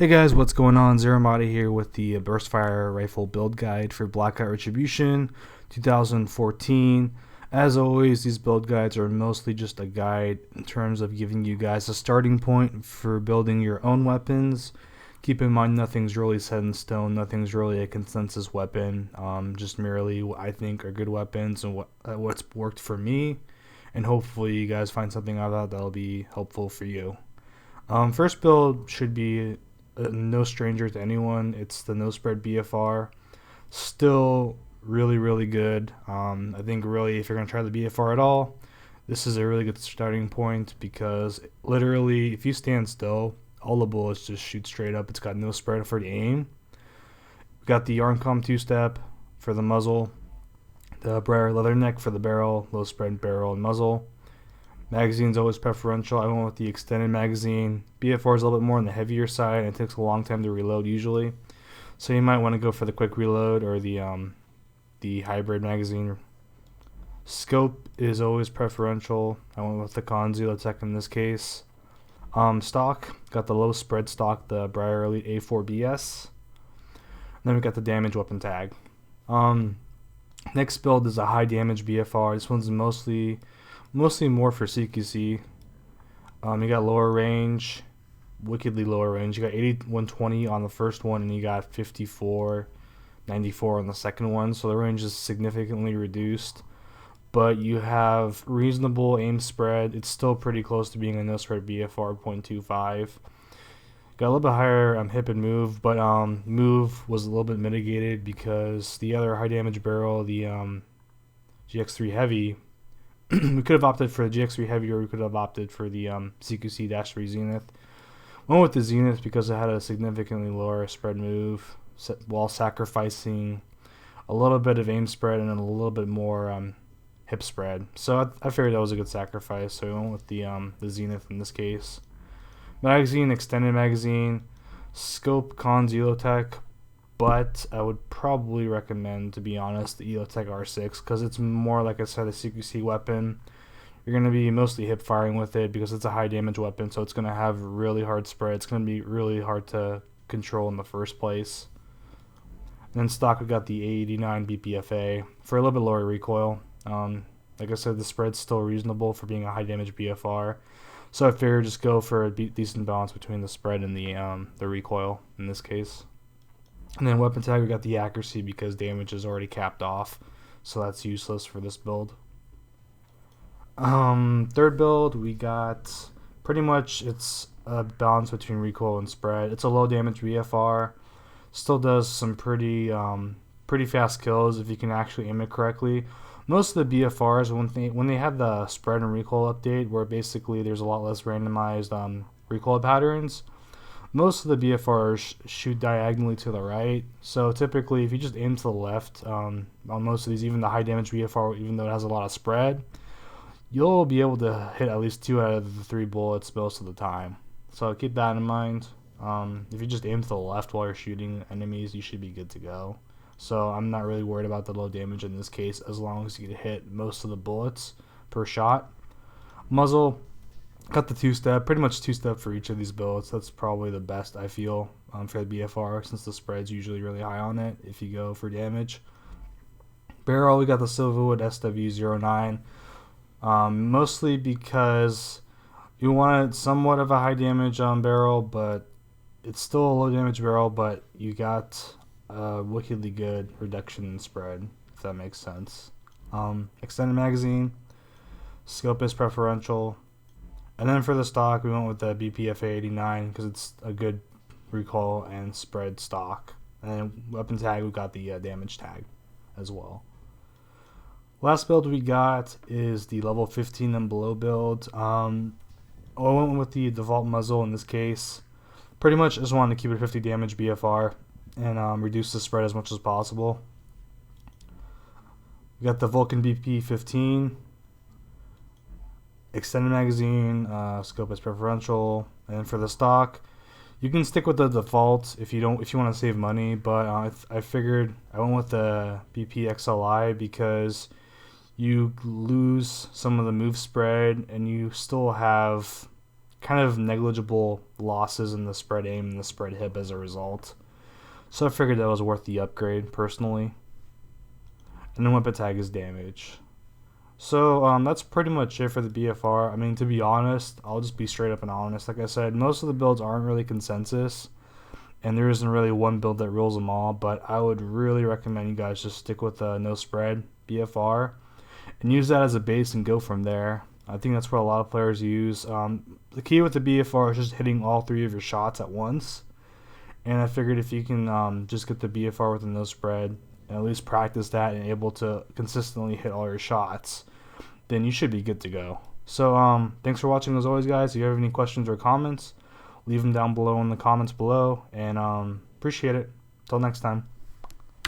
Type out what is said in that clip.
Hey guys, what's going on? ZeroArmada here with the Burstfire rifle build guide for Blacklight Retribution 2014. As always, these build guides are mostly just a guide in terms of giving you guys a starting point for building your own weapons. Keep in mind, nothing's really set in stone, nothing's really a consensus weapon, just merely what I think are good weapons and what's worked for me. And hopefully you guys find something out of that that'll be helpful for you. First build should be no stranger to anyone. It's the no spread BFR. Still really good. I think really if you're going to try the BFR at all, this is a really good starting point because literally if you stand still, all the bullets just shoot straight up. It's got no spread for the aim. We've got the ArmCom 2-step for the muzzle, the Briar leather neck for the barrel, low spread barrel and muzzle. Magazine's always preferential. I went with the extended magazine. BFR is a little bit more on the heavier side, and it takes a long time to reload usually. So you might want to go for the quick reload or the hybrid magazine. Scope is always preferential. I went with the CONS ELO-Tech in this case. Stock, got the low spread stock, the Briar Elite A4BS. And then we got the damage weapon tag. Next build is a high damage BFR. This one's mostly more for CQC. You got lower range, wickedly lower range. You got 8120 on the first one, and you got 5494 on the second one. So the range is significantly reduced, but you have reasonable aim spread. It's still pretty close to being a no spread BFR 0.25. Got a little bit higher hip and move, but move was a little bit mitigated because the other high damage barrel, the GX3 Heavy. We could have opted for the GX3 Heavy, or we could have opted for the CQC-3 Zenith. Went with the Zenith because it had a significantly lower spread move while sacrificing a little bit of aim spread and a little bit more hip spread. So I figured that was a good sacrifice, so I went with the Zenith in this case. Magazine, extended magazine, scope CONS ELO-Tech, but I would probably recommend, to be honest, the ELO-Tech R.6 because it's more, like I said, a CQC weapon. You're going to be mostly hip firing with it because it's a high damage weapon, so it's going to have really hard spread. It's going to be really hard to control in the first place. And then stock, we got the A89 BP-XLi for a little bit lower recoil. Like I said, the spread's still reasonable for being a high damage BFR. So I figured just go for a decent balance between the spread and the recoil in this case. And then weapon tag, we got the accuracy because damage is already capped off, so that's useless for this build. Third build, we got pretty much it's a balance between recoil and spread. It's a low damage BFR, still does some pretty fast kills if you can actually aim it correctly. Most of the BFRs, when they had the spread and recoil update, where basically there's a lot less randomized recoil patterns, most of the BFRs shoot diagonally to the right. So typically, if you just aim to the left on most of these, even the high damage BFR, even though it has a lot of spread, you'll be able to hit at least 2 out of the 3 bullets most of the time. So keep that in mind. If you just aim to the left while you're shooting enemies, you should be good to go. So I'm not really worried about the low damage in this case, as long as you can hit most of the bullets per shot. Muzzle, got the 2-step, pretty much 2-step for each of these bullets. That's probably the best, I feel, for the BFR, since the spread's usually really high on it if you go for damage. Barrel, we got the Silverwood SW09, mostly because you wanted somewhat of a high damage barrel, but it's still a low damage barrel, but you got wickedly good reduction in spread, if that makes sense. Extended magazine, scope is preferential. And then for the stock, we went with the BP-XLi because it's a good recoil and spread stock. And then weapon tag, we got the damage tag as well. Last build we got is the level 15 and below build. I went with the default muzzle in this case. Pretty much just wanted to keep it 50 damage BFR and reduce the spread as much as possible. We got the Vulcan BP-15. Extended magazine, scope is preferential, and for the stock, you can stick with the default if you want to save money. But I figured I went with the BP-XLi because you lose some of the move spread, and you still have kind of negligible losses in the spread aim and the spread hip as a result. So I figured that was worth the upgrade personally. And then weapon tag is damage. So that's pretty much it for the BFR. I mean, to be honest, I'll just be straight up and honest. Like I said, most of the builds aren't really consensus, and there isn't really one build that rules them all, but I would really recommend you guys just stick with the no spread BFR and use that as a base and go from there. I think that's what a lot of players use. The key with the BFR is just hitting all 3 of your shots at once, and I figured if you can just get the BFR with the no spread and at least practice that and able to consistently hit all your shots, then you should be good to go. So thanks for watching as always, guys. If you have any questions or comments, leave them down below in the comments below, and appreciate it. Till next time.